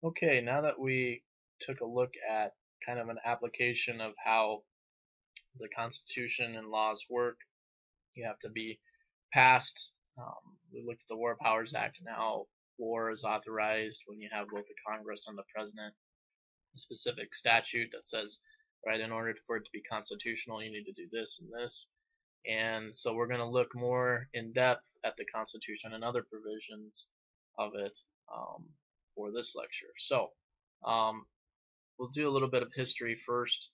Okay, now that we took a look at kind of an application of how the Constitution and laws work, you have to be passed. We looked at the War Powers Act and how war is authorized when you have both the Congress and the President. A specific statute that says, right, in order for it to be constitutional, you need to do this and this. And so we're going to look more in depth at the Constitution and other provisions of it for this lecture. So um, we'll do a little bit of history first.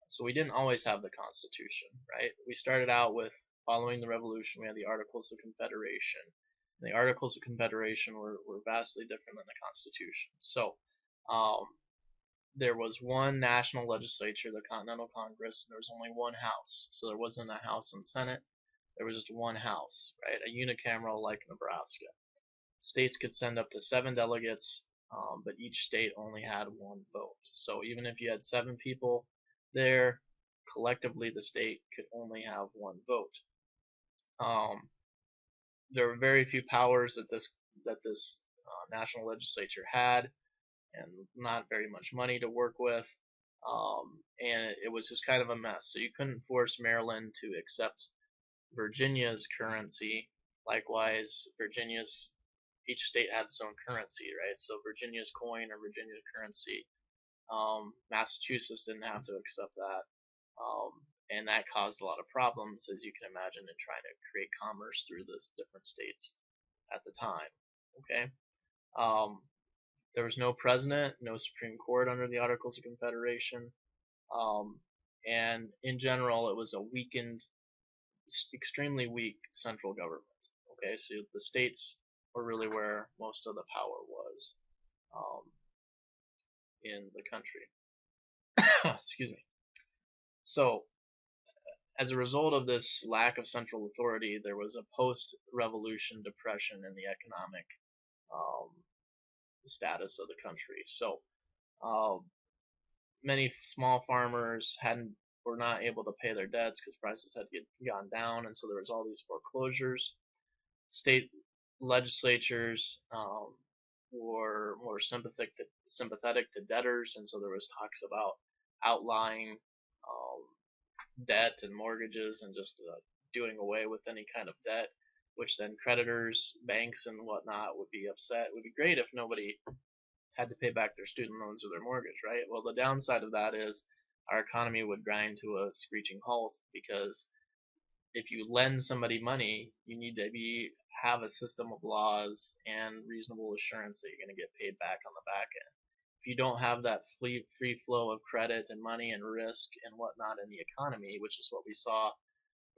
So we didn't always have the Constitution, right? We started out with, following the Revolution, we had the Articles of Confederation. And the Articles of Confederation were vastly different than the Constitution. So um, there was one national legislature, the Continental Congress, and there was only one house. So there wasn't a House and Senate. There was just one house, right? A unicameral like Nebraska. States could send up to 7 delegates, but each state only had one vote. So even if you had 7 people there, collectively the state could only have one vote. Um, there were very few powers that this national legislature had, and not very much money to work with. And it was just kind of a mess. So you couldn't force Maryland to accept Virginia's currency. Likewise, Virginia's each state had its own currency, right? So Virginia's coin or Virginia's currency, Massachusetts didn't have to accept that, um, and that caused a lot of problems, as you can imagine, in trying to create commerce through the different states at the time. Okay, um, there was no president, no Supreme Court under the Articles of Confederation, um, and in general, it was a weakened, extremely weak central government. Okay, so the states were really where most of the power was um, in the country. Excuse me. So, as a result of this lack of central authority, there was a post-revolution depression in the economic um, status of the country. So, uh, many small farmers hadn't were not able to pay their debts because prices had gone down, and so there was all these foreclosures. State legislatures were more sympathetic to debtors, and so there was talks about outlawing debt and mortgages and just doing away with any kind of debt, which then creditors, banks, and whatnot would be upset. It would be great if nobody had to pay back their student loans or their mortgage, right? Well, the downside of that is our economy would grind to a screeching halt because if you lend somebody money, you need to have a system of laws and reasonable assurance that you're going to get paid back on the back end. If you don't have that free flow of credit and money and risk and whatnot in the economy, which is what we saw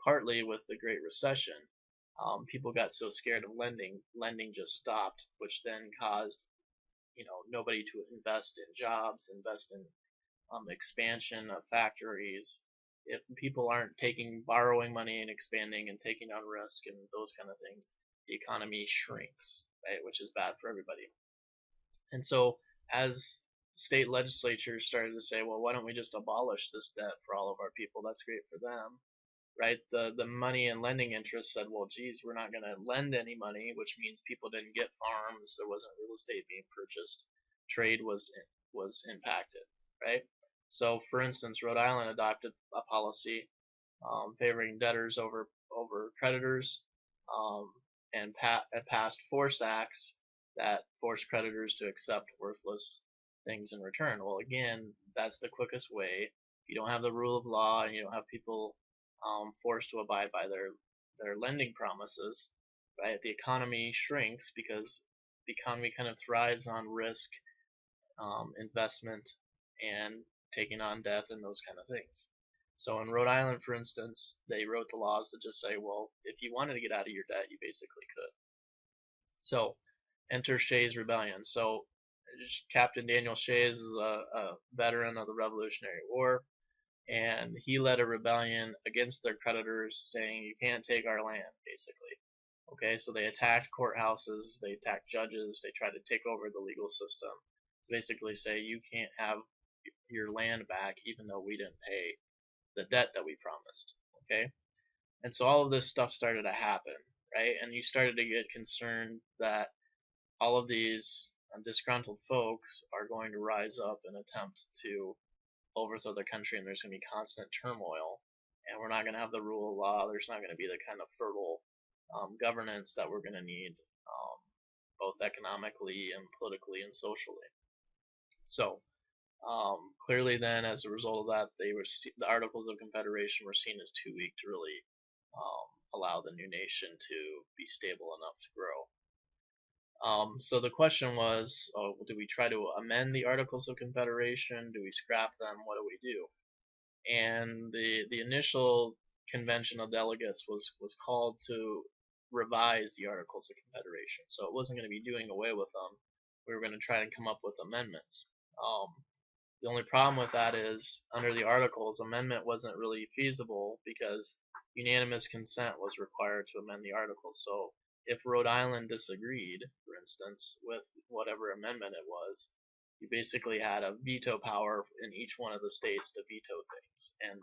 partly with the Great Recession, people got so scared of lending just stopped, which then caused nobody to invest in jobs, invest in expansion of factories. If people aren't borrowing money and expanding and taking on risk and those kind of things, the economy shrinks, right, which is bad for everybody. And so as state legislatures started to say, well, why don't we just abolish this debt for all of our people? That's great for them, right? The money and lending interests said, well, geez, we're not going to lend any money, which means people didn't get farms. There wasn't real estate being purchased. Trade was impacted, right? So, for instance, Rhode Island adopted a policy favoring debtors over creditors, um, and passed forced acts that forced creditors to accept worthless things in return. Well, again, that's the quickest way. If you don't have the rule of law and you don't have people forced to abide by their lending promises, right? The economy shrinks because the economy kind of thrives on risk, investment, and taking on debt and those kind of things. So in Rhode Island, for instance, they wrote the laws that just say, well, if you wanted to get out of your debt, you basically could. So enter Shays Rebellion. So Captain Daniel Shays is a veteran of the Revolutionary War, and he led a rebellion against their creditors, saying, you can't take our land, basically. Okay, so they attacked courthouses, they attacked judges, they tried to take over the legal system. Basically say you can't have your land back even though we didn't pay the debt that we promised. Okay, and so all of this stuff started to happen, right? And you started to get concerned that all of these disgruntled folks are going to rise up and attempt to overthrow the country, and there's going to be constant turmoil, and we're not going to have the rule of law. There's not going to be the kind of fertile governance that we're going to need, both economically and politically and socially. So clearly, then, as a result of that, the Articles of Confederation were seen as too weak to really allow the new nation to be stable enough to grow. So the question was, do we try to amend the Articles of Confederation? Do we scrap them? What do we do? And the initial convention of delegates was called to revise the Articles of Confederation. So it wasn't going to be doing away with them. We were going to try to come up with amendments. The only problem with that is, under the Articles, amendment wasn't really feasible because unanimous consent was required to amend the Articles. So if Rhode Island disagreed, for instance, with whatever amendment it was, you basically had a veto power in each one of the states to veto things, and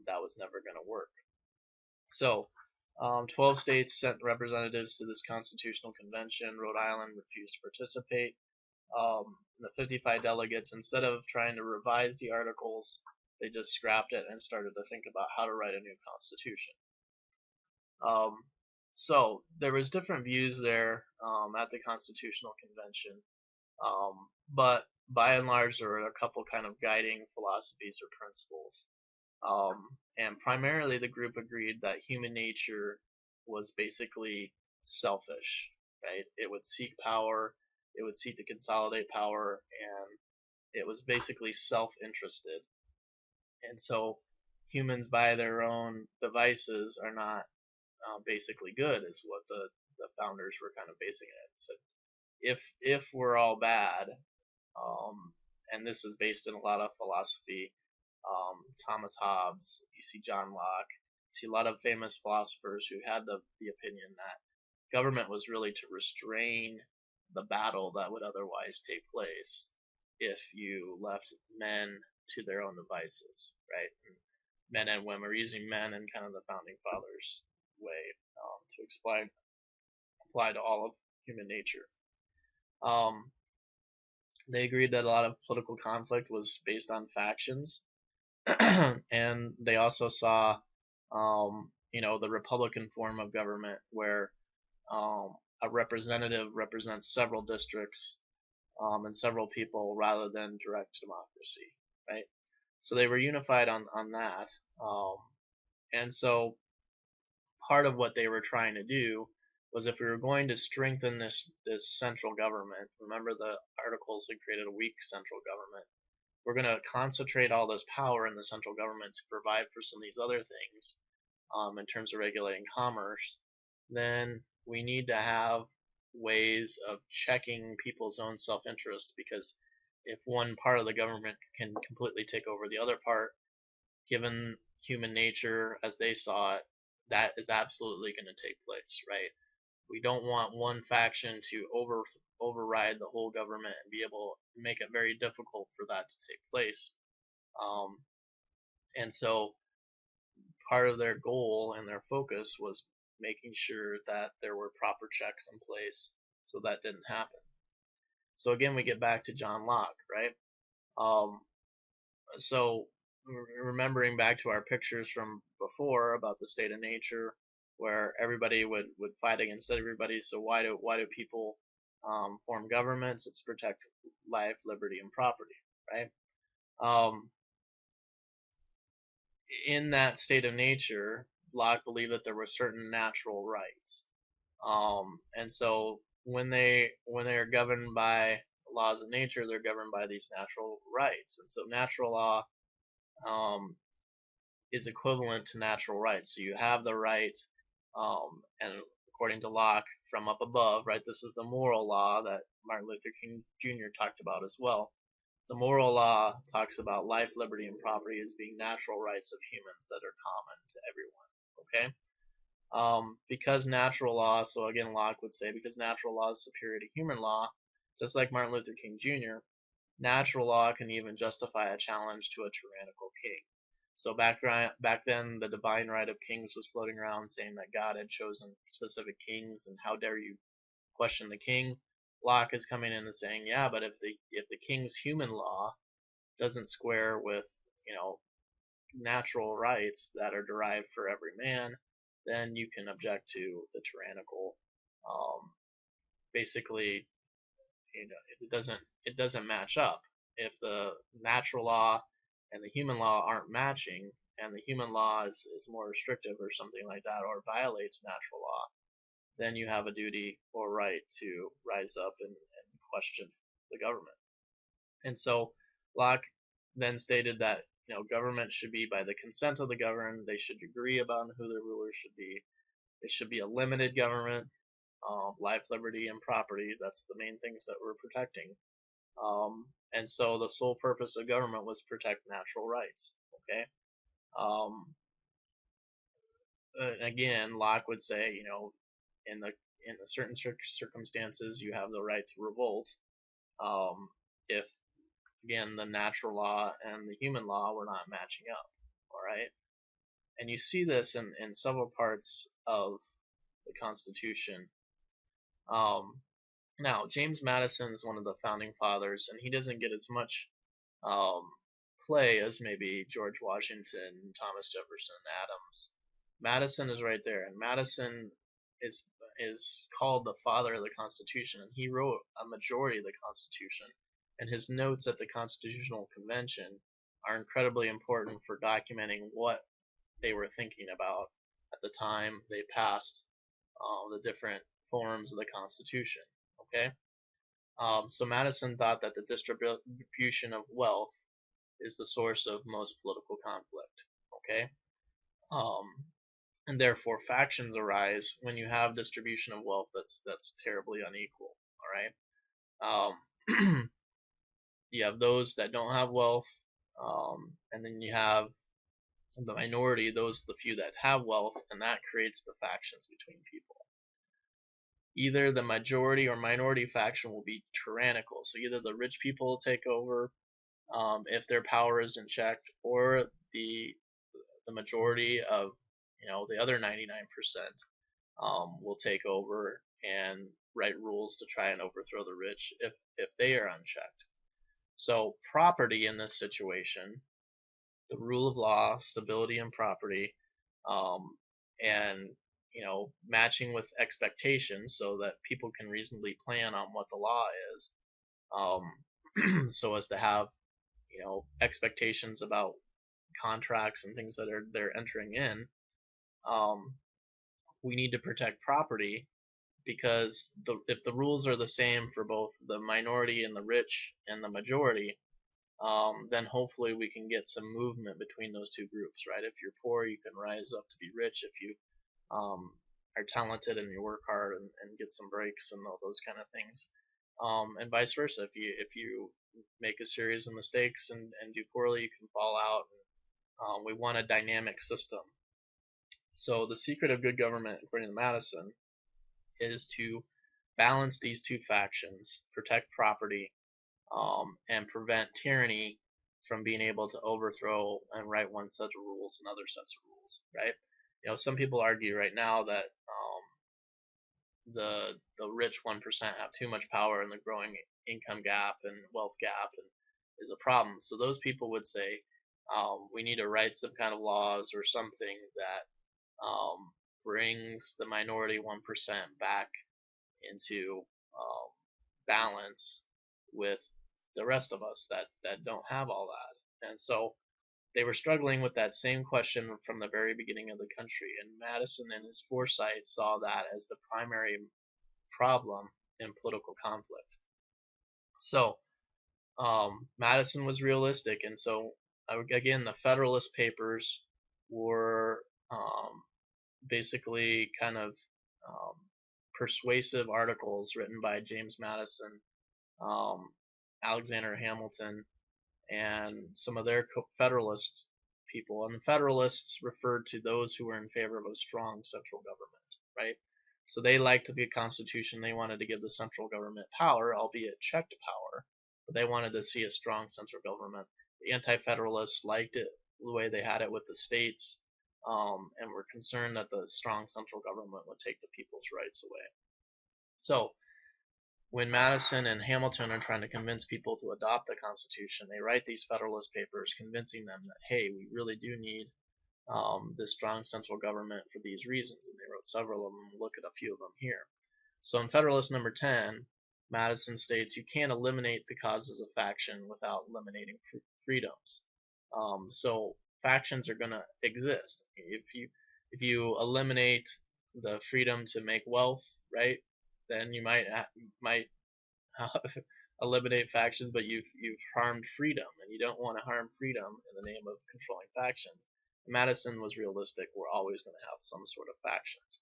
that was never going to work. So 12 states sent representatives to this constitutional convention. Rhode Island refused to participate. The 55 delegates, instead of trying to revise the articles, they just scrapped it and started to think about how to write a new constitution. So there was different views there at the Constitutional Convention, but by and large there were a couple kind of guiding philosophies or principles. And primarily the group agreed that human nature was basically selfish, right? It would seek power, it would seek to consolidate power, and it was basically self-interested. And so humans by their own devices are not basically good, is what the founders were kind of basing it. So if we're all bad, and this is based in a lot of philosophy, Thomas Hobbes, you see John Locke, you see a lot of famous philosophers who had the opinion that government was really to restrain the battle that would otherwise take place if you left men to their own devices, right? And men and women, we're using men in kind of the founding fathers way to apply to all of human nature. They agreed that a lot of political conflict was based on factions, and they also saw, the Republican form of government where a representative represents several districts and several people rather than direct democracy, right? So they were unified on that, and so part of what they were trying to do was, if we were going to strengthen this central government, remember the articles had created a weak central government, we're going to concentrate all this power in the central government to provide for some of these other things in terms of regulating commerce, then we need to have ways of checking people's own self-interest, because if one part of the government can completely take over the other part, given human nature as they saw it, that is absolutely going to take place, right? We don't want one faction to override the whole government and be able to make it very difficult for that to take place. And so part of their goal and their focus was making sure that there were proper checks in place so that didn't happen. So again, we get back to John Locke, right? So remembering back to our pictures from before about the state of nature, where everybody would fight against everybody. So why do people form governments? It's to protect life, liberty, and property, right? In that state of nature, Locke believed that there were certain natural rights, and so when they are governed by laws of nature, they're governed by these natural rights, and so natural law is equivalent to natural rights. So you have the right, and according to Locke, from up above, right? This is the moral law that Martin Luther King Jr. talked about as well. The moral law talks about life, liberty, and property as being natural rights of humans that are common to everyone. Okay? Because natural law, so again, Locke would say, because natural law is superior to human law, just like Martin Luther King Jr., natural law can even justify a challenge to a tyrannical king. So back then, the divine right of kings was floating around, saying that God had chosen specific kings, and how dare you question the king? Locke is coming in and saying, yeah, but if the king's human law doesn't square with, you know, natural rights that are derived for every man, then you can object to the tyrannical. Basically, you know, it doesn't match up. If the natural law and the human law aren't matching, and the human law is more restrictive or something like that, or violates natural law, then you have a duty or right to rise up and question the government. And so Locke then stated that, you know, government should be by the consent of the governed. They should agree about who their rulers should be. It should be a limited government, life, liberty, and property. That's the main things that we're protecting. And so the sole purpose of government was to protect natural rights. Okay. Um, Again, Locke would say, you know, in the certain circumstances, you have the right to revolt. If again the natural law and the human law were not matching up. All right. And you see this in several parts of the Constitution. Now, James Madison is one of the founding fathers, and he doesn't get as much um, play as maybe George Washington, Thomas Jefferson, Adams. Madison is right there, and Madison is is called the father of the Constitution, and he wrote a majority of the Constitution. And his notes at the Constitutional Convention are incredibly important for documenting what they were thinking about at the time they passed the different forms of the Constitution. Okay, so Madison thought that the distribution of wealth is the source of most political conflict. Okay, um, and therefore factions arise when you have distribution of wealth that's terribly unequal. All right, you have those that don't have wealth, and then you have the minority, those the few that have wealth, and that creates the factions between people. Either the majority or minority faction will be tyrannical. So either the rich people will take over if their power isn't checked, or the majority of, you know, the other 99% will take over and write rules to try and overthrow the rich if they are unchecked. So property in this situation, the rule of law, stability and property, and, you know, matching with expectations so that people can reasonably plan on what the law is, so as to have, you know, expectations about contracts and things that they're entering in. Um, we need to protect property because if the rules are the same for both the minority and the rich and the majority, then hopefully we can get some movement between those two groups, right? If you're poor, you can rise up to be rich. If you are talented and you work hard and get some breaks and all those kind of things, and vice versa. If you make a series of mistakes and do poorly, you can fall out. We want a dynamic system. So the secret of good government, according to Madison, is to balance these two factions, protect property, and prevent tyranny from being able to overthrow and write one set of rules and other sets of rules, right? You know, some people argue right now that the rich 1% have too much power and the growing income gap and wealth gap is a problem. So those people would say we need to write some kind of laws or something that brings the minority 1% back into balance with the rest of us that don't have all that. And so they were struggling with that same question from the very beginning of the country. And Madison, in his foresight, saw that as the primary problem in political conflict. So Madison was realistic, and so again, the Federalist Papers were basically kind of um, persuasive articles written by James Madison, um, Alexander Hamilton, and some of their Federalist people. And the Federalists referred to those who were in favor of a strong central government, right? So they liked the Constitution. They wanted to give the central government power, albeit checked power, but they wanted to see a strong central government. The Anti-Federalists liked it the way they had it with the states, and were concerned that the strong central government would take the people's rights away. So when Madison and Hamilton are trying to convince people to adopt the Constitution, they write these Federalist Papers convincing them that, hey, we really do need this strong central government for these reasons. And they wrote several of them. We'll look at a few of them here. So in Federalist number 10, Madison states you can't eliminate the causes of faction without eliminating freedoms. So factions are going to exist. If you eliminate the freedom to make wealth, right, then you might eliminate factions, but you've harmed freedom, and you don't want to harm freedom in the name of controlling factions. Madison was realistic. We're always going to have some sort of factions.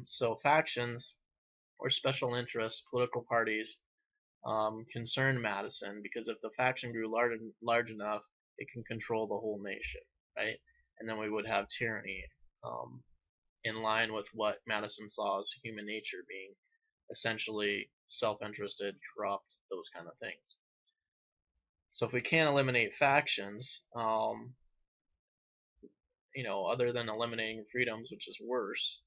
So factions or special interests, political parties, concerned Madison because if the faction grew large enough, it can control the whole nation, right? And then we would have tyranny, in line with what Madison saw as human nature being essentially self-interested, corrupt, those kind of things. So if we can't eliminate factions, other than eliminating freedoms, which is worse,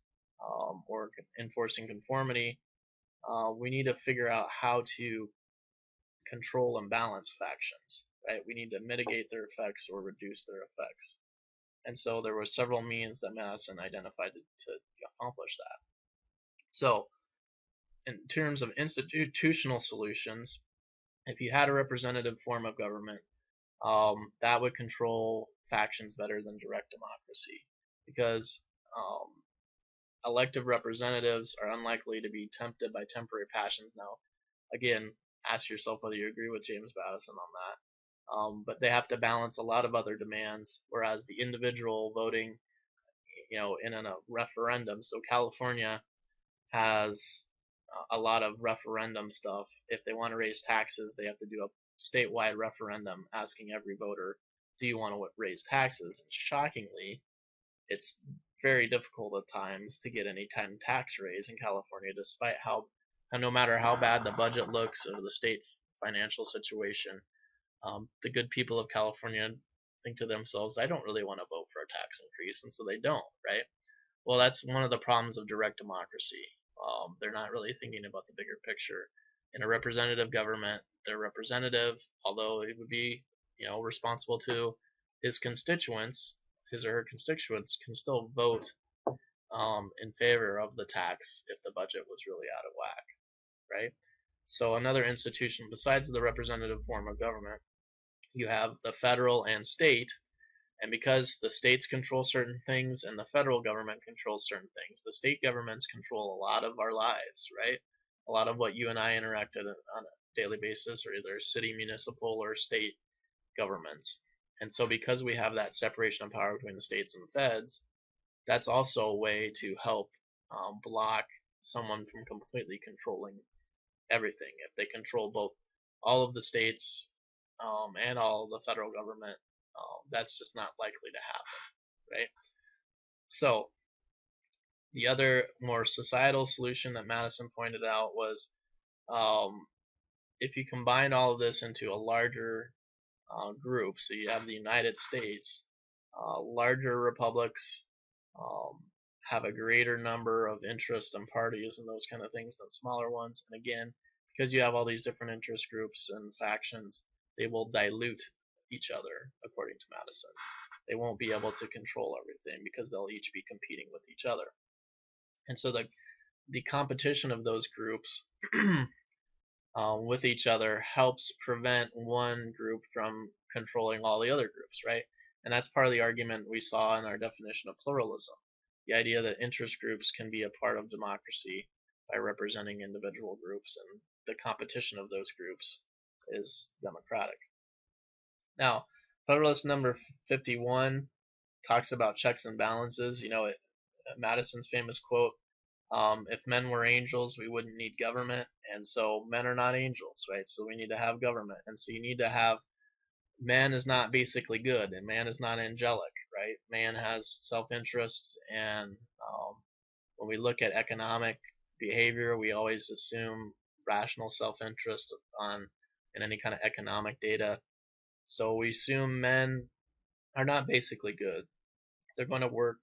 or enforcing conformity, we need to figure out how to control and balance factions, right? We need to mitigate their effects or reduce their effects. And so there were several means that Madison identified to accomplish that. So in terms of institutional solutions, if you had a representative form of government, that would control factions better than direct democracy, because elective representatives are unlikely to be tempted by temporary passions. Now, again, ask yourself whether you agree with James Madison on that. But they have to balance a lot of other demands, whereas the individual voting, in a referendum. So California has a lot of referendum stuff. If they want to raise taxes, they have to do a statewide referendum asking every voter, do you want to raise taxes? And shockingly, it's very difficult at times to get any kind of tax raise in California, despite how no matter how bad the budget looks or the state financial situation, the good people of California think to themselves, I don't really want to vote for a tax increase, and so they don't, right? Well, that's one of the problems of direct democracy. They're not really thinking about the bigger picture. In a representative government, their representative, although it would be, responsible to his constituents, his or her constituents, can still vote in favor of the tax if the budget was really out of whack, right? So another institution besides the representative form of government, you have the federal and state. And because the states control certain things and the federal government controls certain things, the state governments control a lot of our lives, right? A lot of what you and I interact on a daily basis are either city, municipal, or state governments. And so because we have that separation of power between the states and the feds, that's also a way to help block someone from completely controlling everything. If they control both all of the states and all of the federal government, that's just not likely to happen, right? So the other more societal solution that Madison pointed out was, if you combine all of this into a larger group, so you have the United States, larger republics have a greater number of interests and parties and those kind of things than smaller ones. And again, because you have all these different interest groups and factions, they will dilute each other, according to Madison. They won't be able to control everything because they'll each be competing with each other. And so the competition of those groups with each other helps prevent one group from controlling all the other groups, right? And that's part of the argument we saw in our definition of pluralism. The idea that interest groups can be a part of democracy by representing individual groups, and the competition of those groups is democratic. Now, Federalist number 51 talks about checks and balances. Madison's famous quote, if men were angels, we wouldn't need government. And so men are not angels, right? So we need to have government. And so you need to have, man is not basically good, and man is not angelic, right? Man has self-interest, and when we look at economic behavior, we always assume rational self-interest in any kind of economic data. So we assume men are not basically good. They're going to work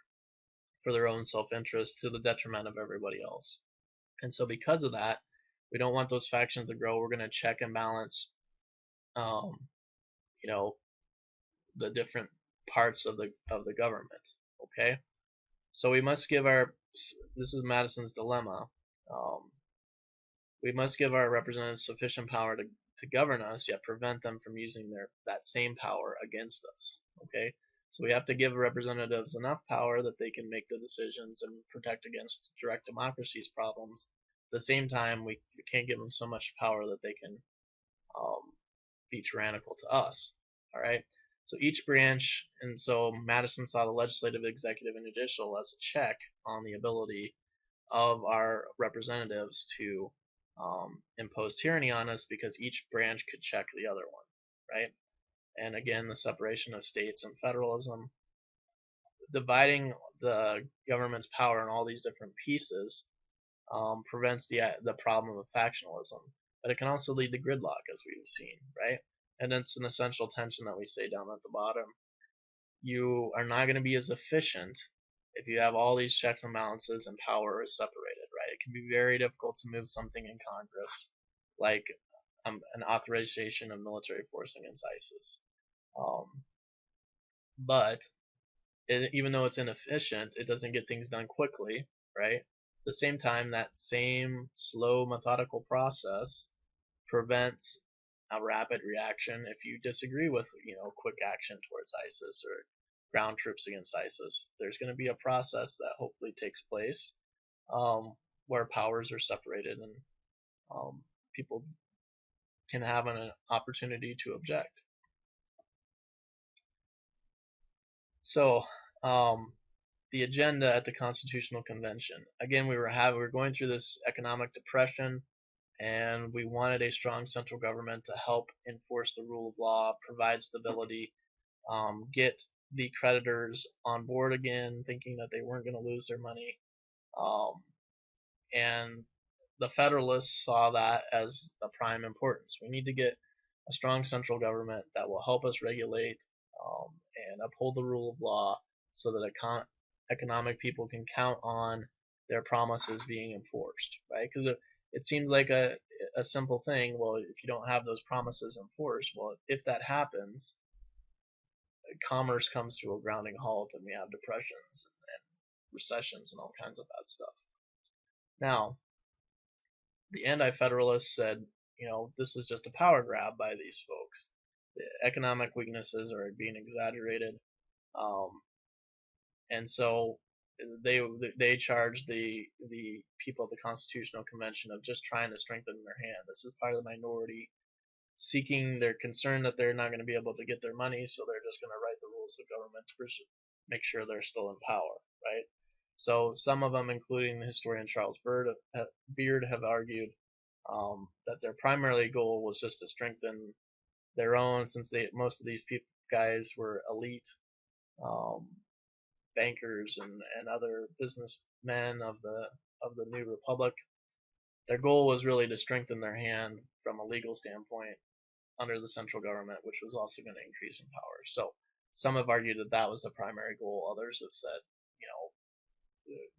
for their own self-interest to the detriment of everybody else. And so because of that, We don't want those factions to grow. We're going to check and balance, um, you know, the different parts of the government. Okay, so we must give our this is Madison's dilemma. Um, we must give our representatives sufficient power to govern us, yet prevent them from using that same power against us. Okay, so we have to give representatives enough power that they can make the decisions and protect against direct democracy's problems. At the same time, we can't give them so much power that they can um, be tyrannical to us. All right. So each branch, and so Madison saw the legislative, executive, and judicial as a check on the ability of our representatives to impose tyranny on us, because each branch could check the other one, right? And again, the separation of states and federalism, dividing the government's power in all these different pieces, prevents the problem of factionalism, but it can also lead to gridlock, as we've seen, right? And it's an essential tension that we say down at the bottom. You are not going to be as efficient if you have all these checks and balances and power is separated, right? It can be very difficult to move something in Congress, like an authorization of military force against ISIS. But even though it's inefficient, it doesn't get things done quickly, right? At the same time, that same slow, methodical process prevents a rapid reaction if you disagree with, quick action towards ISIS or ground troops against ISIS. There's going to be a process that hopefully takes place, where powers are separated and people can have an opportunity to object. So, the agenda at the Constitutional Convention. Again, we were going through this economic depression, and we wanted a strong central government to help enforce the rule of law, provide stability, get the creditors on board again, thinking that they weren't going to lose their money. And the Federalists saw that as the prime importance. We need to get a strong central government that will help us regulate and uphold the rule of law, so that economic people can count on their promises being enforced, right? Because it seems like a simple thing. Well, if you don't have those promises enforced, well, if that happens, commerce comes to a grounding halt, and we have depressions and recessions and all kinds of bad stuff. Now, the anti-federalists said, this is just a power grab by these folks. The economic weaknesses are being exaggerated, and so they charged the people at the Constitutional Convention of just trying to strengthen their hand. This is part of the minority seeking. They're concerned that they're not going to be able to get their money, so they're just going to write the rules of government to make sure they're still in power, right? So some of them, including the historian Charles Beard, have argued that their primary goal was just to strengthen their own, since most of these guys were elite bankers and other businessmen of the new republic. Their goal was really to strengthen their hand from a legal standpoint under the central government, which was also going to increase in power. So some have argued that that was the primary goal. Others have said,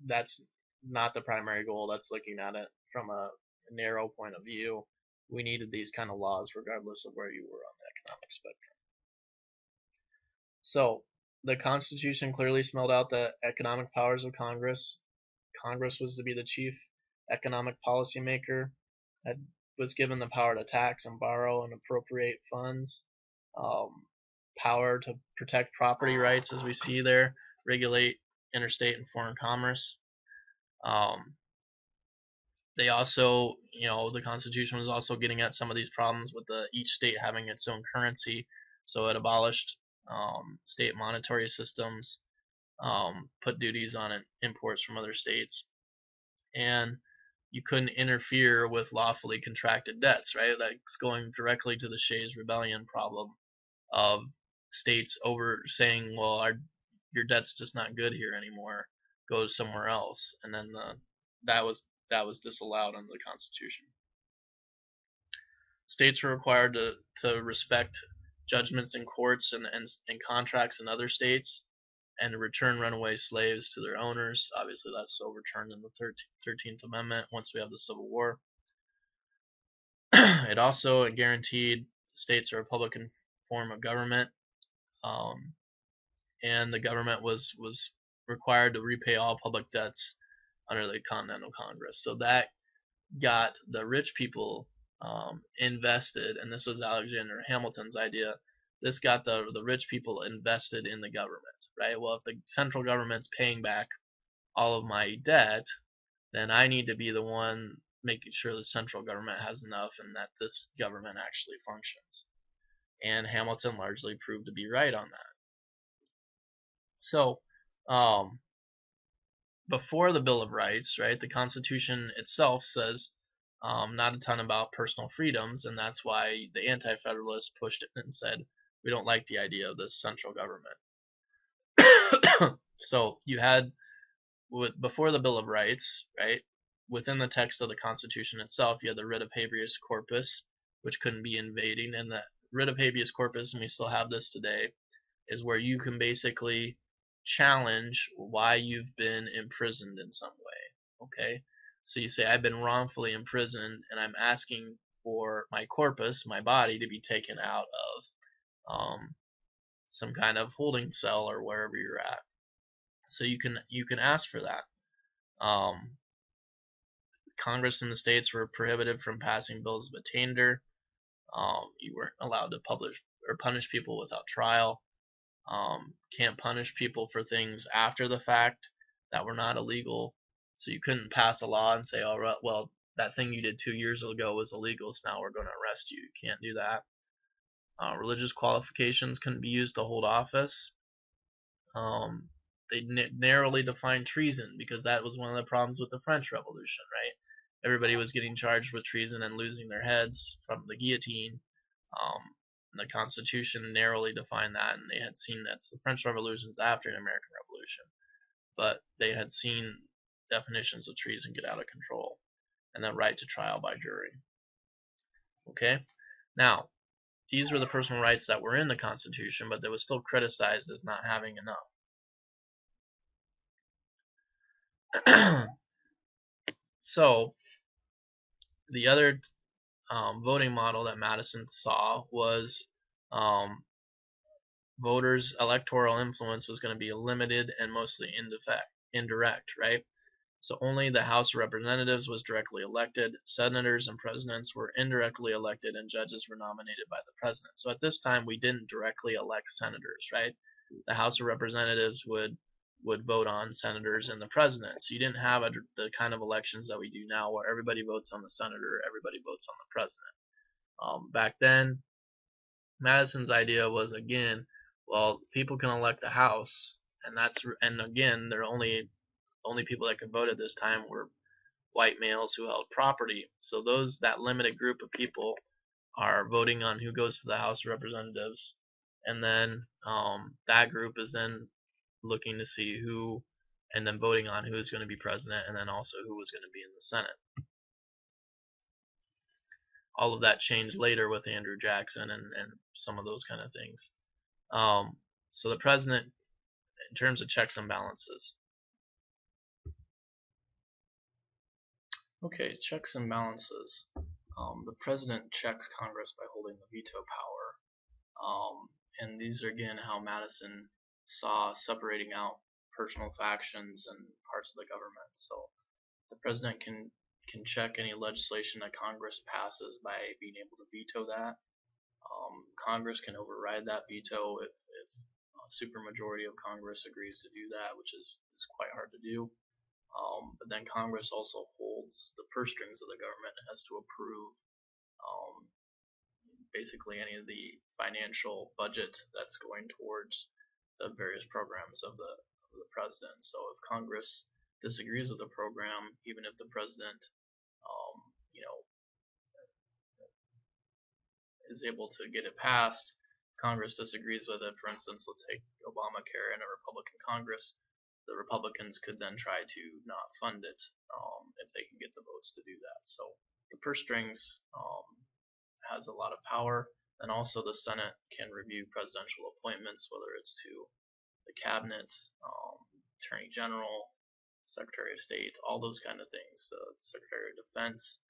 that's not the primary goal. That's looking at it from a narrow point of view. We needed these kind of laws regardless of where you were on the economic spectrum. So the Constitution clearly spelled out the economic powers of Congress. Congress was to be the chief economic policymaker, was given the power to tax and borrow and appropriate funds, power to protect property rights, as we see there, regulate interstate and foreign commerce. They also, the Constitution was also getting at some of these problems with each state having its own currency. So it abolished state monetary systems, put duties on imports from other states, and you couldn't interfere with lawfully contracted debts, right? That's going directly to the Shays Rebellion problem of states over saying, well, your debt's just not good here anymore, go somewhere else, and then that was disallowed under the Constitution. States were required to respect judgments in courts and contracts in other states, and to return runaway slaves to their owners. Obviously, that's overturned in the 13th Amendment once we have the Civil War. It also guaranteed states a Republican form of government, um, and the government was required to repay all public debts under the Continental Congress. So that got the rich people invested, and this was Alexander Hamilton's idea. This got the rich people invested in the government, right? Well, if the central government's paying back all of my debt, then I need to be the one making sure the central government has enough and that this government actually functions. And Hamilton largely proved to be right on that. So, um, before the Bill of Rights, right, the Constitution itself says not a ton about personal freedoms, and that's why the Anti-Federalists pushed it and said we don't like the idea of this central government. So you had before the Bill of Rights, right, within the text of the Constitution itself, you had the writ of habeas corpus, which couldn't be invading, and the writ of habeas corpus, and we still have this today, is where you can basically challenge why you've been imprisoned in some way. Okay, so you say I've been wrongfully imprisoned, and I'm asking for my corpus, my body, to be taken out of some kind of holding cell or wherever you're at. So you can ask for that. Um, Congress in the states were prohibited from passing bills of attainder. You weren't allowed to publish or punish people without trial. Can't punish people for things after the fact that were not illegal. So you couldn't pass a law and say, "All right, well, that thing you did 2 years ago was illegal, so now we're going to arrest you." You can't do that. Religious qualifications couldn't be used to hold office. They narrowly defined treason because that was one of the problems with the French Revolution, right? Everybody was getting charged with treason and losing their heads from the guillotine. And the Constitution narrowly defined that, and they had seen that the French Revolution was after the American Revolution, but they had seen definitions of treason get out of control, and the right to trial by jury. Okay, now these were the personal rights that were in the Constitution, but they was still criticized as not having enough. So the other voting model that Madison saw was voters' electoral influence was going to be limited and mostly indirect, right? So only the House of Representatives was directly elected, senators and presidents were indirectly elected, and judges were nominated by the president. So at this time, we didn't directly elect senators, right? The House of Representatives would vote on senators and the president. So you didn't have the kind of elections that we do now where everybody votes on the senator, everybody votes on the president. Back then, Madison's idea was, again, well, people can elect the House, and again, they're only people that could vote at this time were white males who held property. So that limited group of people are voting on who goes to the House of Representatives, and then that group is then looking to see who, and then voting on who's going to be president, and then also who was going to be in the Senate. All of that changed later with Andrew Jackson and some of those kind of things. So the president, in terms of checks and balances. Okay, checks and balances. The president checks Congress by holding the veto power. And these are, again, how Madison saw separating out personal factions and parts of the government. So the president can check any legislation that Congress passes by being able to veto that. Congress can override that veto if a supermajority of Congress agrees to do that, which is quite hard to do. But then Congress also holds the purse strings of the government and has to approve basically any of the financial budget that's going towards the various programs of the president. So if Congress disagrees with the program, even if the president is able to get it passed, Congress disagrees with it. For instance, let's take Obamacare in a Republican Congress. The Republicans could then try to not fund it if they can get the votes to do that. So the purse strings has a lot of power. And also the Senate can review presidential appointments, whether it's to the cabinet, attorney general, secretary of state, all those kind of things, the secretary of defense.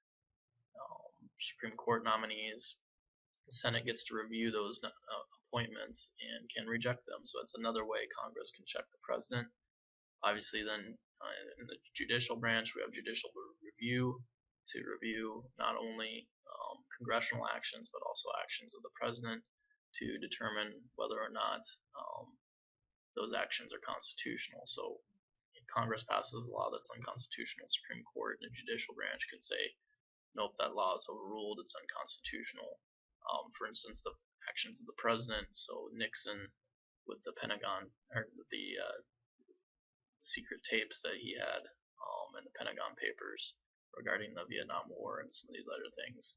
Supreme Court nominees. The Senate gets to review those appointments and can reject them. So it's another way Congress can check the president. Obviously, then in the judicial branch, we have judicial review to review not only congressional actions but also actions of the president to determine whether or not those actions are constitutional. So if Congress passes a law that's unconstitutional, Supreme Court and the judicial branch could say, nope, that law is overruled, it's unconstitutional. For instance, the actions of the president, so Nixon with the Pentagon, or the secret tapes that he had in the Pentagon Papers regarding the Vietnam War and some of these other things.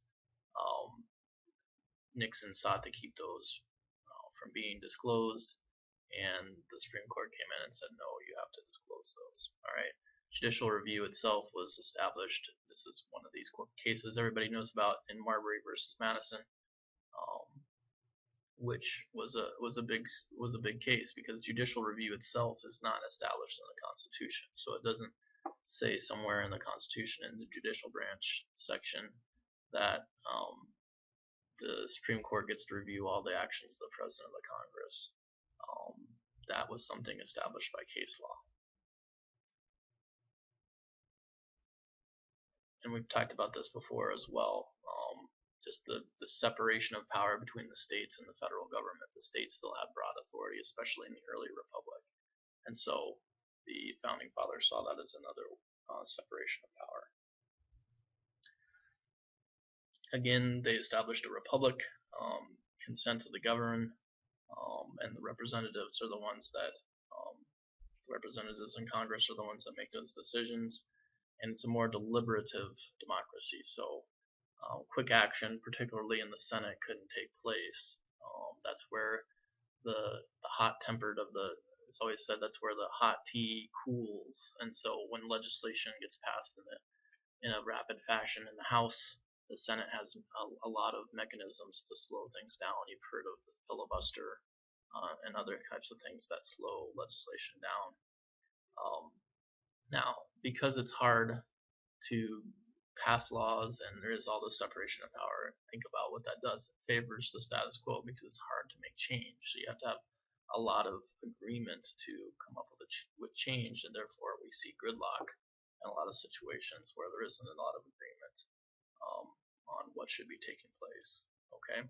Nixon sought to keep those from being disclosed, and the Supreme Court came in and said, no, you have to disclose those. All right. Judicial review itself was established. This is one of these cases everybody knows about in Marbury versus Madison, which was a big case because judicial review itself is not established in the Constitution. So it doesn't say somewhere in the Constitution in the judicial branch section that the Supreme Court gets to review all the actions of the President of the Congress. That was something established by case law. And we've talked about this before as well. Just the separation of power between the states and the federal government. The states still have broad authority, especially in the early republic. And so the founding fathers saw that as another separation of power. Again, they established a republic, consent of the governed, and the representatives are the ones that, representatives in Congress are the ones that make those decisions, and it's a more deliberative democracy. So quick action, particularly in the Senate, couldn't take place. That's where the hot-tempered of the, it's always said that's where the hot tea cools, and so when legislation gets passed in a rapid fashion in the House, the Senate has a lot of mechanisms to slow things down. You've heard of the filibuster and other types of things that slow legislation down. Now, because it's hard to pass laws and there is all this separation of power, think about what that does. It favors the status quo because it's hard to make change. So you have to have a lot of agreement to come up with change, and therefore we see gridlock in a lot of situations where there isn't a lot of agreement on what should be taking place. Okay.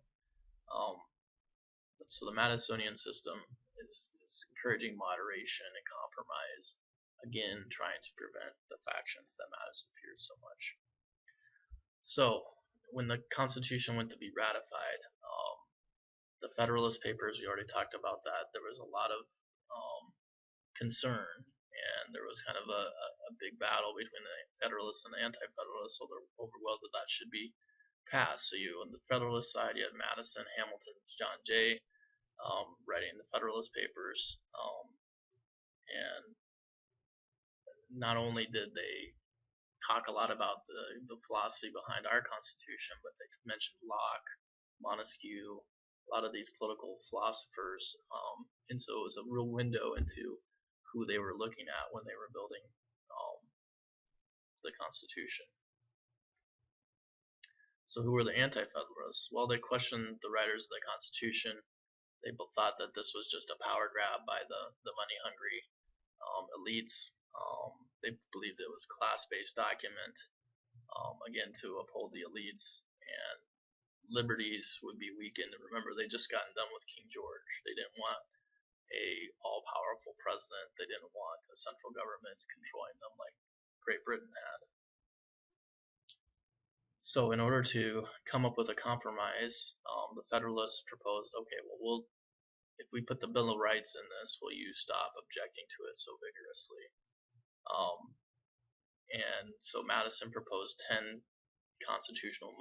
So the Madisonian system is encouraging moderation and compromise, again trying to prevent the factions that Madison feared so much. So when the Constitution went to be ratified, the Federalist Papers, we already talked about that. There was a lot of concern, and there was kind of a big battle between the Federalists and the Anti-Federalists over whether that should be passed. So you, on the Federalist side, you had Madison, Hamilton, John Jay writing the Federalist Papers, and not only did they talk a lot about the philosophy behind our Constitution, but they mentioned Locke, Montesquieu, a lot of these political philosophers, and so it was a real window into who they were looking at when they were building the Constitution. So who were the Anti-Federalists? Well, they questioned the writers of the Constitution. They both thought that this was just a power grab by the money-hungry elites. They believed it was a class-based document, again, to uphold the elites, and liberties would be weakened. And remember, they just gotten done with King George. They didn't want a all-powerful president. They didn't want a central government controlling them like Great Britain had. So in order to come up with a compromise, the Federalists proposed, okay, well, if we put the Bill of Rights in this, will you stop objecting to it so vigorously? And so Madison proposed 10 constitutional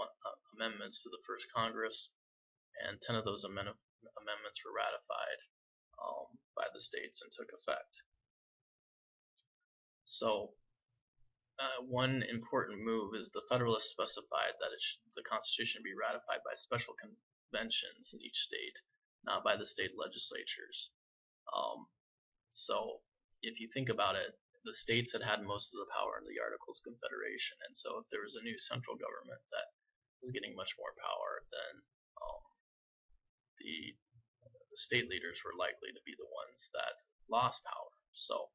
amendments to the first Congress, and 10 of those amendments were ratified by the states and took effect. So one important move is the Federalists specified that the Constitution be ratified by special conventions in each state, not by the state legislatures. So if you think about it, the states had most of the power in the Articles of Confederation, and so if there was a new central government that was getting much more power, then the state leaders were likely to be the ones that lost power. So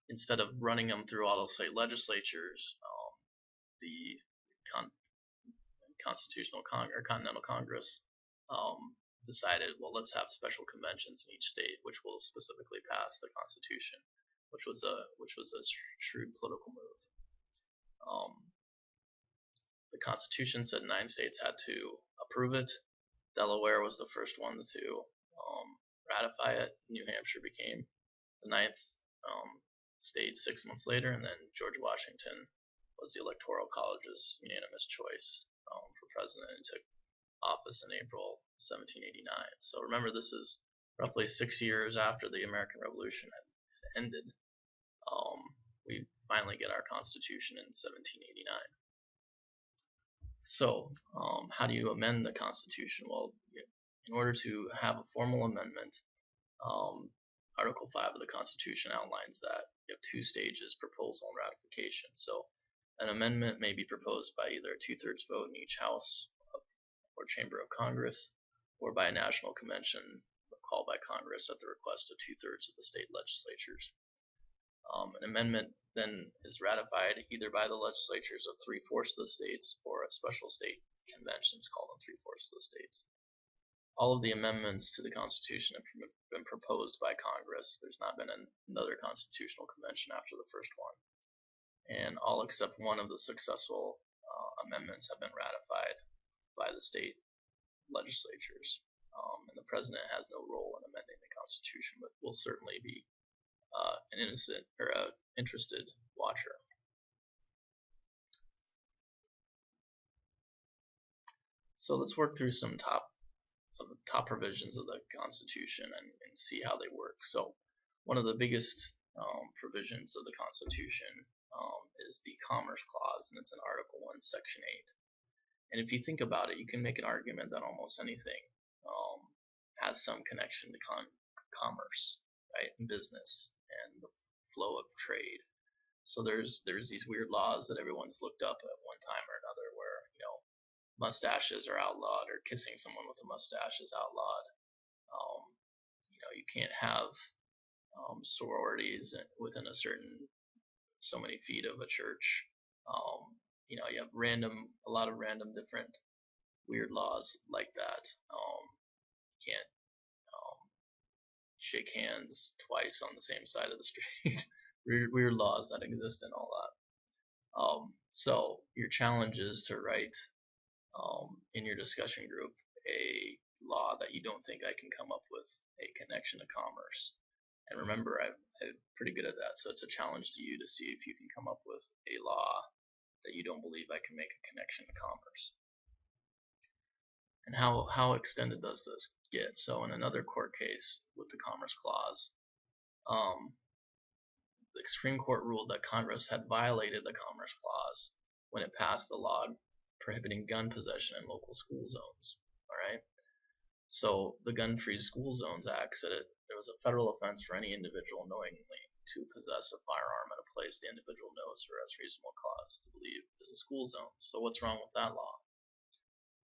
instead of running them through all the state legislatures, the Continental Congress decided, well, let's have special conventions in each state, which will specifically pass the Constitution, which was a shrewd political move. The Constitution said 9 states had to approve it. Delaware was the first one to ratify it. New Hampshire became the 9th state 6 months later, and then George Washington was the Electoral College's unanimous choice for president and took office in April 1789. So remember, this is roughly 6 years after the American Revolution had ended. We finally get our Constitution in 1789. So, how do you amend the Constitution? Well, in order to have a formal amendment, Article 5 of the Constitution outlines that you have 2 stages: proposal and ratification. So, an amendment may be proposed by either a 2/3 vote in each house or chamber of Congress, or by a national convention called by Congress at the request of 2/3 of the state legislatures. An amendment then is ratified either by the legislatures of 3/4 of the states or at special state conventions called in 3/4 of the states. All of the amendments to the Constitution have been proposed by Congress. There's not been another constitutional convention after the first one. And all except one of the successful amendments have been ratified by the state legislatures. And the president has no role in amending the Constitution, but will certainly be an innocent or a interested watcher. So let's work through some top provisions of the Constitution and see how they work. So one of the biggest provisions of the Constitution is the Commerce Clause, and it's in Article 1, Section 8. And if you think about it, you can make an argument that almost anything has some connection to commerce, right, and business and the flow of trade. So there's these weird laws that everyone's looked up at one time or another, where mustaches are outlawed, or kissing someone with a mustache is outlawed. You can't have sororities within a certain so many feet of a church. You have a lot of random different weird laws like that. You can't shake hands twice on the same side of the street. weird laws that exist and all that. So your challenge is to write in your discussion group a law that you don't think I can come up with a connection to commerce. And remember, I'm pretty good at that, so it's a challenge to you to see if you can come up with a law that you don't believe I can make a connection to commerce. And how extended does this get? So in another court case with the Commerce Clause, the Supreme Court ruled that Congress had violated the Commerce Clause when it passed the law prohibiting gun possession in local school zones. All right. So the Gun-Free School Zones Act said there was a federal offense for any individual knowingly to possess a firearm in a place the individual knows or has reasonable cause to believe is a school zone. So what's wrong with that law?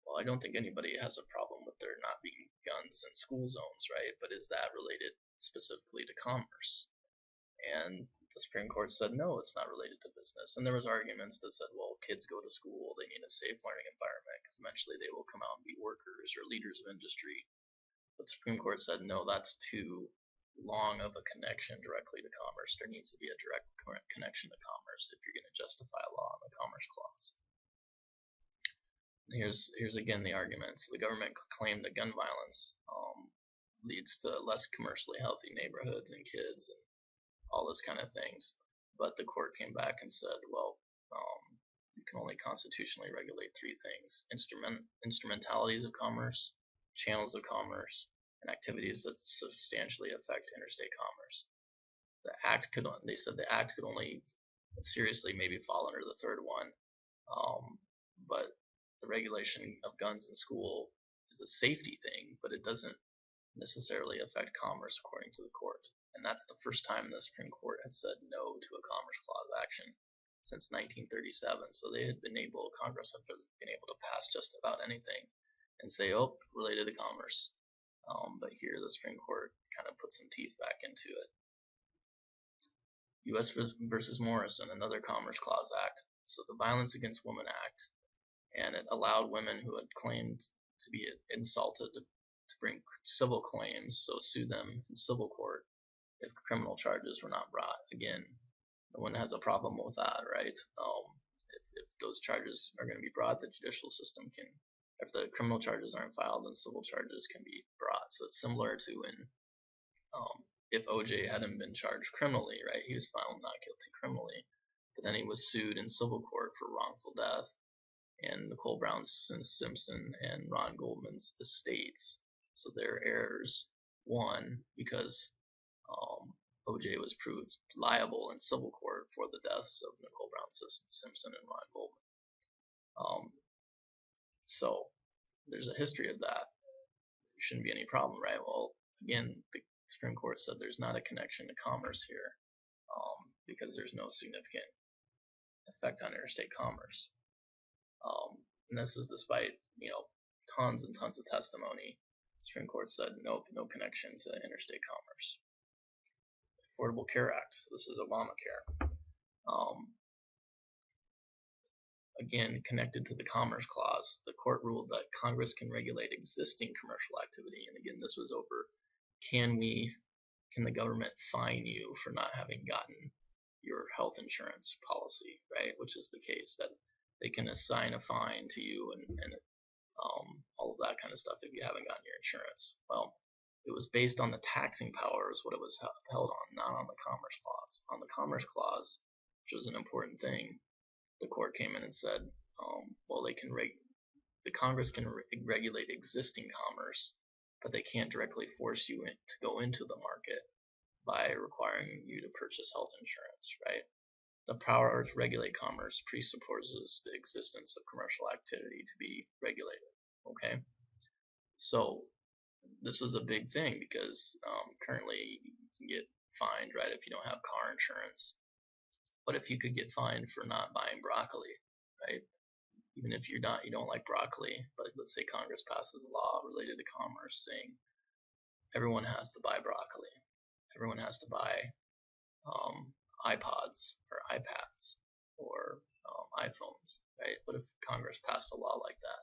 Well, I don't think anybody has a problem with there not being guns in school zones, right? But is that related specifically to commerce? And the Supreme Court said no, it's not related to business. And there was arguments that said, well, kids go to school, they need a safe learning environment because eventually they will come out and be workers or leaders of industry. But the Supreme Court said no, that's too long of a connection directly to commerce. There needs to be a direct connection to commerce if you're going to justify a law in the Commerce Clause. Here's again the arguments. The government claimed that gun violence leads to less commercially healthy neighborhoods and kids and all this kind of things. But the court came back and said, well, you can only constitutionally regulate 3 things: instrumentalities of commerce, channels of commerce, and activities that substantially affect interstate commerce. They said the act could only seriously maybe fall under the third one, but the regulation of guns in school is a safety thing, but it doesn't necessarily affect commerce according to the court. And that's the first time the Supreme Court had said no to a Commerce Clause action. since 1937. So Congress had been able to pass just about anything and say, oh, related to commerce. But here the Supreme Court kind of put some teeth back into it. U.S. versus Morrison, another Commerce Clause Act. So the Violence Against Women Act, and it allowed women who had claimed to be insulted to bring civil claims, so sue them in civil court if criminal charges were not brought. Again, no one has a problem with that, right? If those charges are going to be brought, the judicial system can, if the criminal charges aren't filed, then civil charges can be brought. So it's similar to when if OJ hadn't been charged criminally, right? He was found not guilty criminally, but then he was sued in civil court for wrongful death, and Nicole Brown Simpson and Ron Goldman's estates, so their heirs, won because OJ was proved liable in civil court for the deaths of Nicole Brown Simpson and Ron Goldman. So there's a history of that. There shouldn't be any problem, right? Well, again, the Supreme Court said there's not a connection to commerce here because there's no significant effect on interstate commerce. And this is despite, tons and tons of testimony. The Supreme Court said nope, no connection to interstate commerce. Affordable Care Act, so this is Obamacare. Again, connected to the Commerce Clause, the court ruled that Congress can regulate existing commercial activity. And again, this was over, can the government fine you for not having gotten your health insurance policy, right? Which is the case that they can assign a fine to you and all of that kind of stuff if you haven't gotten your insurance. Well, it was based on the taxing power is what it was upheld on, not on the Commerce Clause. On the Commerce Clause, which was an important thing, the court came in and said, well, the Congress can regulate existing commerce, but they can't directly force you to go into the market by requiring you to purchase health insurance, right? The power to regulate commerce presupposes the existence of commercial activity to be regulated, okay? So this was a big thing because currently you can get fined, right, if you don't have car insurance. But if you could get fined for not buying broccoli, right? Even if you don't like broccoli, but let's say Congress passes a law related to commerce saying everyone has to buy broccoli, everyone has to buy iPods or iPads or iPhones, right? What if Congress passed a law like that?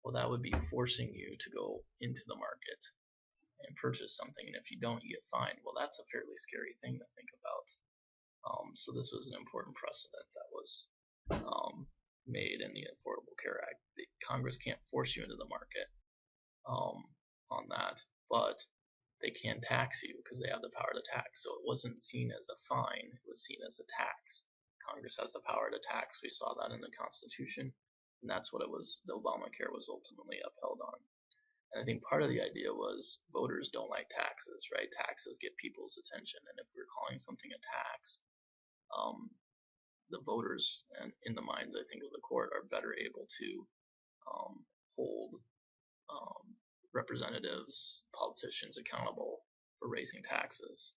Well, that would be forcing you to go into the market and purchase something, and if you don't, you get fined. Well, that's a fairly scary thing to think about. So this was an important precedent that was made in the Affordable Care Act. Congress can't force you into the market on that, but they can tax you because they have the power to tax. So it wasn't seen as a fine, it was seen as a tax. Congress has the power to tax. We saw that in the Constitution, and that's what it was. The Obamacare was ultimately upheld on. And I think part of the idea was voters don't like taxes, right? Taxes get people's attention, and if we're calling something a tax, the voters, and in the minds, I think, of the court, are better able to hold representatives, politicians accountable for raising taxes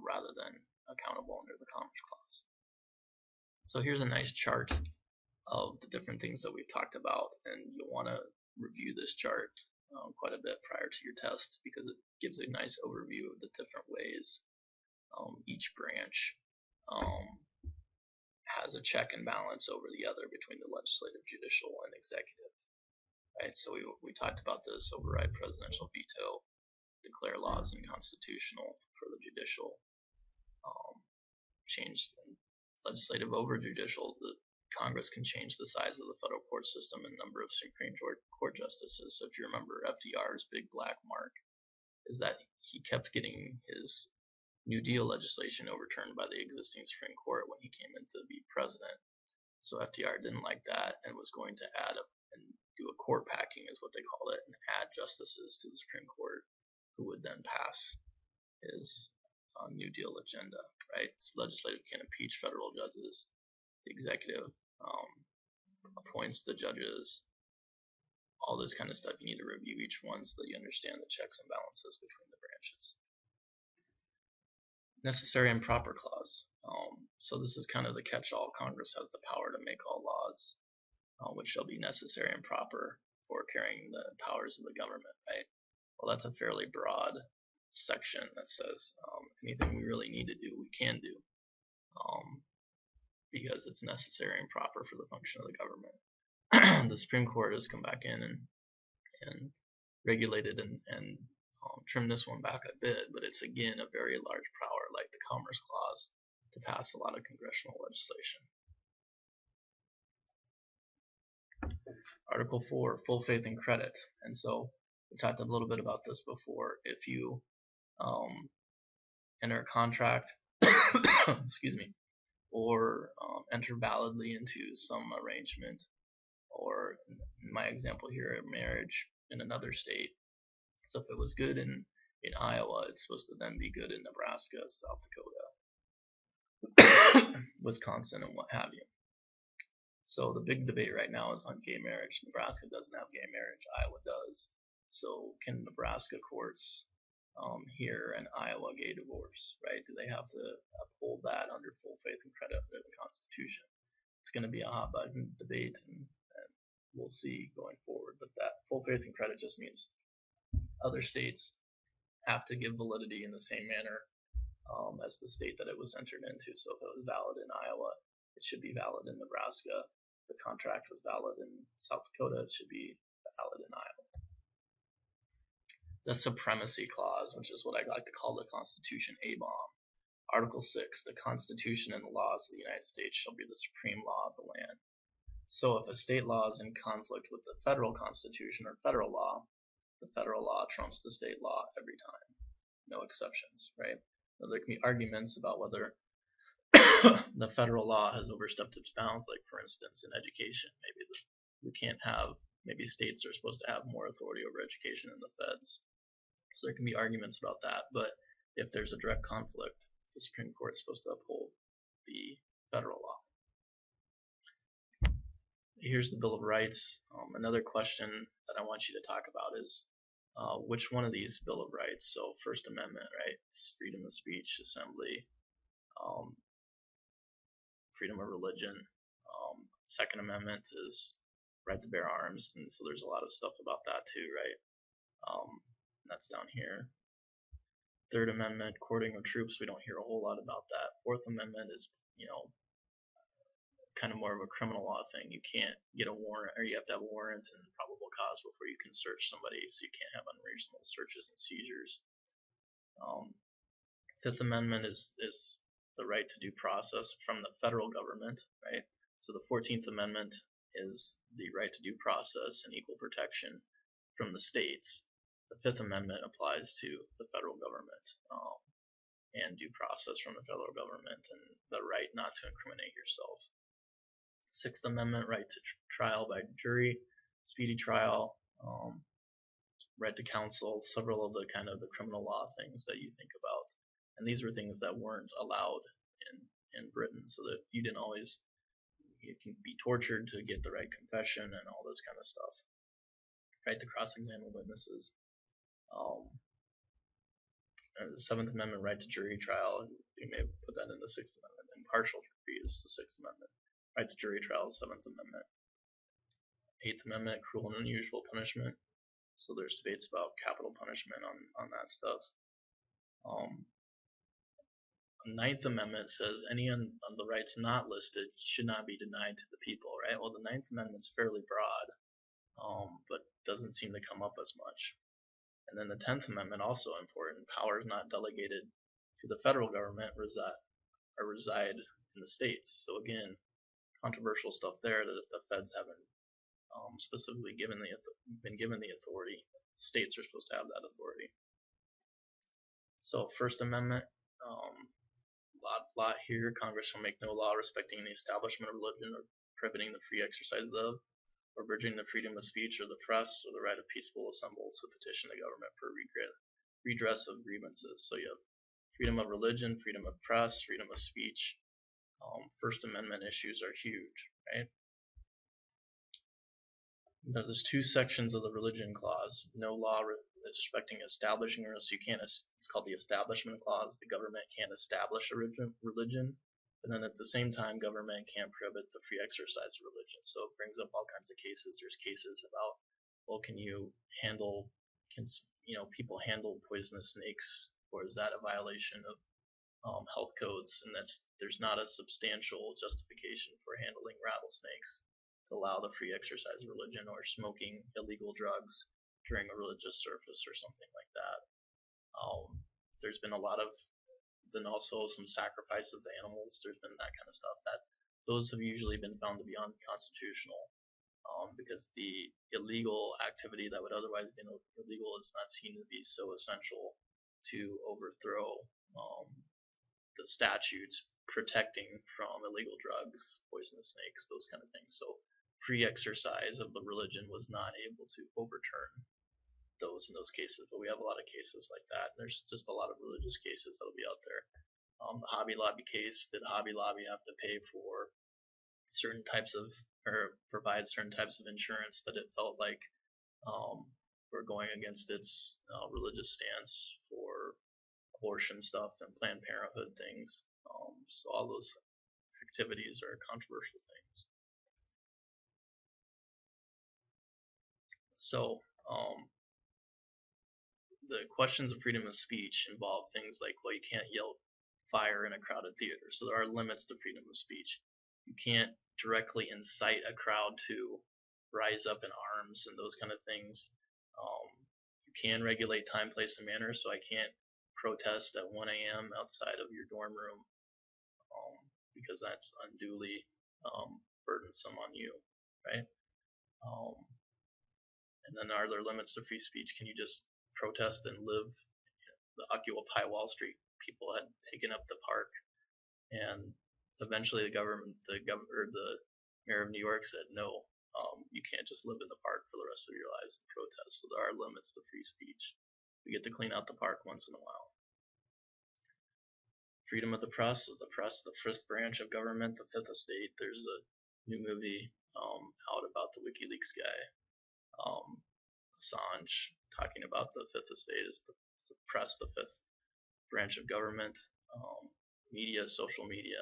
rather than accountable under the Commerce Clause. So here's a nice chart of the different things that we've talked about, and you'll want to review this chart quite a bit prior to your test because it gives a nice overview of the different ways each branch has a check and balance over the other between the legislative, judicial, and executive. Right, so we talked about this: override presidential veto, declare laws unconstitutional for the judicial, change legislative over judicial. The Congress can change the size of the federal court system and number of Supreme Court justices. So if you remember, FDR's big black mark is that he kept getting his New Deal legislation overturned by the existing Supreme Court when he came in to be president. So FDR didn't like that and was going to add and do a court packing, is what they called it, and add justices to the Supreme Court who would then pass his New Deal agenda, right? So legislative can impeach federal judges. The executive appoints the judges. All this kind of stuff. You need to review each one so that you understand the checks and balances between the branches. Necessary and proper clause. So this is kind of the catch-all. Congress has the power to make all laws, which shall be necessary and proper for carrying the powers of the government, right? Well, that's a fairly broad section that says anything we really need to do, we can do, because it's necessary and proper for the function of the government. The Supreme Court has come back in and regulated and trimmed this one back a bit, but it's again a very large power, like the Commerce Clause, to pass a lot of congressional legislation. Article 4, full faith and credit. And so we talked a little bit about this before. If you enter a contract, excuse me, or enter validly into some arrangement, or in my example here, a marriage in another state. So if it was good in Iowa, it's supposed to then be good in Nebraska, South Dakota, Wisconsin, and what have you. So the big debate right now is on gay marriage. Nebraska doesn't have gay marriage, Iowa does. So can Nebraska courts hear an Iowa gay divorce, right? Do they have to uphold that under full faith and credit under the Constitution? It's going to be a hot button debate, and we'll see going forward. But that full faith and credit just means other states have to give validity in the same manner as the state that it was entered into. So if it was valid in Iowa, it should be valid in Nebraska. If the contract was valid in South Dakota, it should be valid in Iowa. The Supremacy Clause, which is what I like to call the Constitution A-bomb. Article 6, the Constitution and the laws of the United States shall be the supreme law of the land. So if a state law is in conflict with the federal Constitution or federal law, the federal law trumps the state law every time. No exceptions, right? Now, there can be arguments about whether the federal law has overstepped its bounds, like for instance in education. Maybe states are supposed to have more authority over education than the feds. So there can be arguments about that, but if there's a direct conflict, the Supreme Court is supposed to uphold the federal law. Here's the Bill of Rights. Another question that I want you to talk about is which one of these Bill of Rights? So First Amendment, right? It's freedom of speech, assembly, freedom of religion. Second Amendment is right to bear arms, and so there's a lot of stuff about that too, right? That's down here. Third Amendment, courting of troops, we don't hear a whole lot about that. Fourth Amendment is, kind of more of a criminal law thing. You can't get a warrant, or you have to have a warrant and probable cause before you can search somebody, so you can't have unreasonable searches and seizures. Fifth Amendment is the right to due process from the federal government, right? So the 14th Amendment is the right to due process and equal protection from the states. The Fifth Amendment applies to the federal government and due process from the federal government and the right not to incriminate yourself. Sixth Amendment, right to trial by jury, speedy trial, right to counsel, several of the kind of the criminal law things that you think about. And these were things that weren't allowed in Britain, so that you can be tortured to get the right confession and all this kind of stuff. Right to cross-examine witnesses. The Seventh Amendment, right to jury trial, you may put that in the Sixth Amendment. Impartial jury is the Sixth Amendment. Right to jury trial is Seventh Amendment. Eighth Amendment, cruel and unusual punishment. So there's debates about capital punishment on that stuff. Ninth Amendment says any of the rights not listed should not be denied to the people, right? Well, the Ninth Amendment's fairly broad, but doesn't seem to come up as much. And then the 10th Amendment, also important, powers not delegated to the federal government reside in the states. So again, controversial stuff there, that if the feds haven't specifically been given the authority, states are supposed to have that authority. So First Amendment, lot here. Congress shall make no law respecting the establishment of religion or prohibiting the free exercise of, or abridging the freedom of speech or the press, or the right of peaceable assembly to petition the government for redress of grievances. So you have freedom of religion, freedom of press, freedom of speech. First Amendment issues are huge, right? Now, there's two sections of the religion clause. No law respecting establishing rights. You can't. It's called the Establishment Clause. The government can't establish a religion, but then at the same time, government can't prohibit the free exercise of religion. So it brings up all kinds of cases. There's cases about, well, can people handle poisonous snakes, or is that a violation of health codes? And there's not a substantial justification for handling rattlesnakes to allow the free exercise of religion, or smoking illegal drugs during a religious service or something like that. There's been a lot of, then also some sacrifice of the animals. There's been that kind of stuff. Those have usually been found to be unconstitutional, because the illegal activity that would otherwise be illegal is not seen to be so essential to overthrow the statutes protecting from illegal drugs, poisonous snakes, those kind of things. So free exercise of the religion was not able to overturn those in those cases. But we have a lot of cases like that. And there's just a lot of religious cases that'll be out there. The Hobby Lobby case, did Hobby Lobby have to pay for certain types of, or provide certain types of insurance that it felt like were going against its religious stance for abortion stuff and Planned Parenthood things. So all those activities are controversial things. So the questions of freedom of speech involve things like, well, you can't yell fire in a crowded theater. So there are limits to freedom of speech. You can't directly incite a crowd to rise up in arms and those kind of things. You can regulate time, place, and manner. So I can't protest at 1 a.m. outside of your dorm room, because that's unduly burdensome on you, right? And then are there limits to free speech? Can you just protest and live? The Occupy Wall Street people had taken up the park, and eventually the mayor of New York said, no, you can't just live in the park for the rest of your lives and protest. So there are limits to free speech. We get to clean out the park once in a while. Freedom of the press. Is the press the first branch of government, the fifth estate? There's a new movie out about the WikiLeaks guy, Assange, talking about the fifth estate. Is the press the fifth branch of government? Media, social media,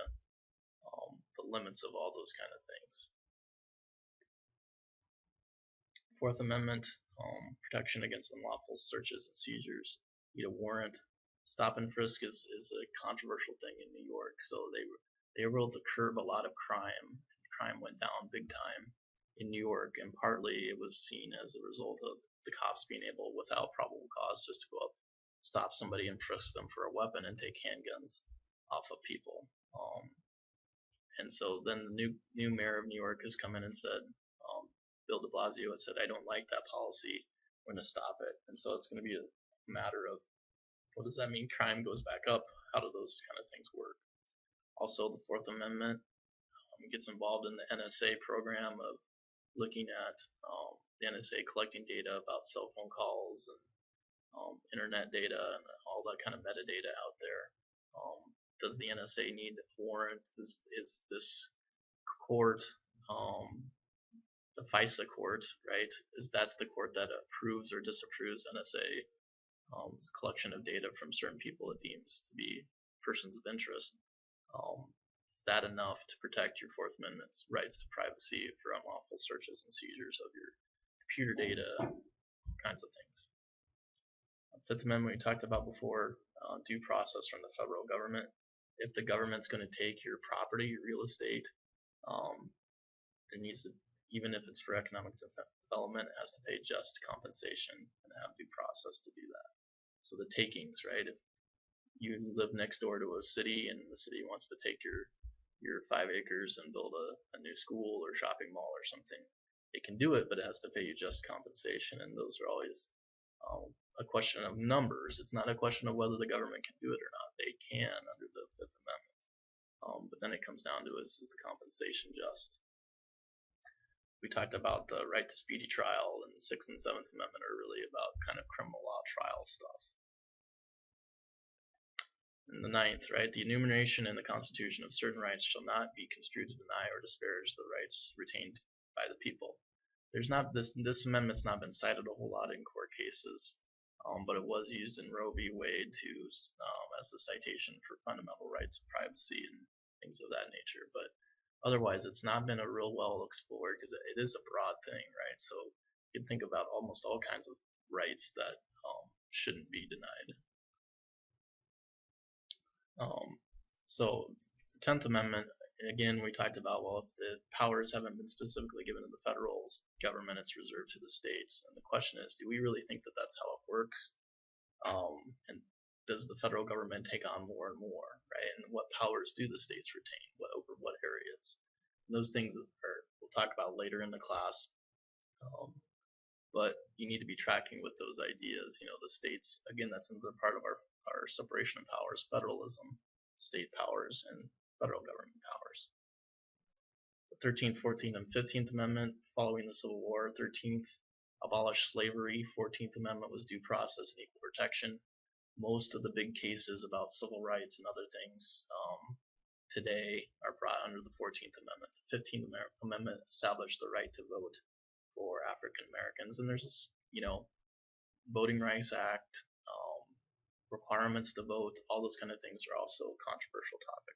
the limits of all those kind of things. Fourth Amendment, protection against unlawful searches and seizures. You need a warrant. Stop and frisk is a controversial thing in New York. So they were able to curb a lot of crime. Crime went down big time in New York, and partly it was seen as a result of the cops being able, without probable cause, just to go up, stop somebody and frisk them for a weapon and take handguns off of people. And so then the new mayor of New York has come in and said, Bill de Blasio had said, I don't like that policy, we're going to stop it. And so it's going to be a matter of, what does that mean? Crime goes back up. How do those kind of things work? Also, the Fourth Amendment gets involved in the NSA program of looking at the NSA collecting data about cell phone calls and internet data and all that kind of metadata out there. Does the NSA need a warrant? Is this court, the FISA court, right? That's the court that approves or disapproves NSA collection of data from certain people it deems to be persons of interest. Is that enough to protect your Fourth Amendment rights to privacy for unlawful searches and seizures of your computer data, kinds of things? Fifth Amendment we talked about before, due process from the federal government. If the government's going to take your property, your real estate, it needs to, even if it's for economic development, it has to pay just compensation and have due process to do that. So the takings, right? If you live next door to a city and the city wants to take your 5 acres and build a new school or shopping mall or something, it can do it, but it has to pay you just compensation, and those are always a question of numbers. It's not a question of whether the government can do it or not. They can under the Fifth Amendment. But then it comes down to is the compensation just? We talked about the right to speedy trial, and the Sixth and Seventh Amendment are really about kind of criminal law trial stuff. And the ninth, right, the enumeration in the Constitution of certain rights shall not be construed to deny or disparage the rights retained by the people. There's not this amendment's not been cited a whole lot in court cases. but it was used in Roe v. Wade to as a citation for fundamental rights of privacy and things of that nature. But otherwise, it's not been a real well explored because it is a broad thing, right? So you can think about almost all kinds of rights that shouldn't be denied. So the 10th Amendment, again, we talked about, well, if the powers haven't been specifically given to the federal government, it's reserved to the states. And the question is, do we really think that that's how it works? And does the federal government take on more and more, right? And what powers do the states retain? Over what areas? And those things we'll talk about later in the class. But you need to be tracking with those ideas. The states, again, that's another part of our separation of powers, federalism, state powers, and federal government powers. The 13th, 14th, and 15th Amendment, following the Civil War. 13th, abolished slavery. 14th Amendment was due process and equal protection. Most of the big cases about civil rights and other things today are brought under the 14th Amendment. The 15th Amendment established the right to vote for African Americans, and there's Voting Rights Act, requirements to vote, all those kind of things are also controversial topics.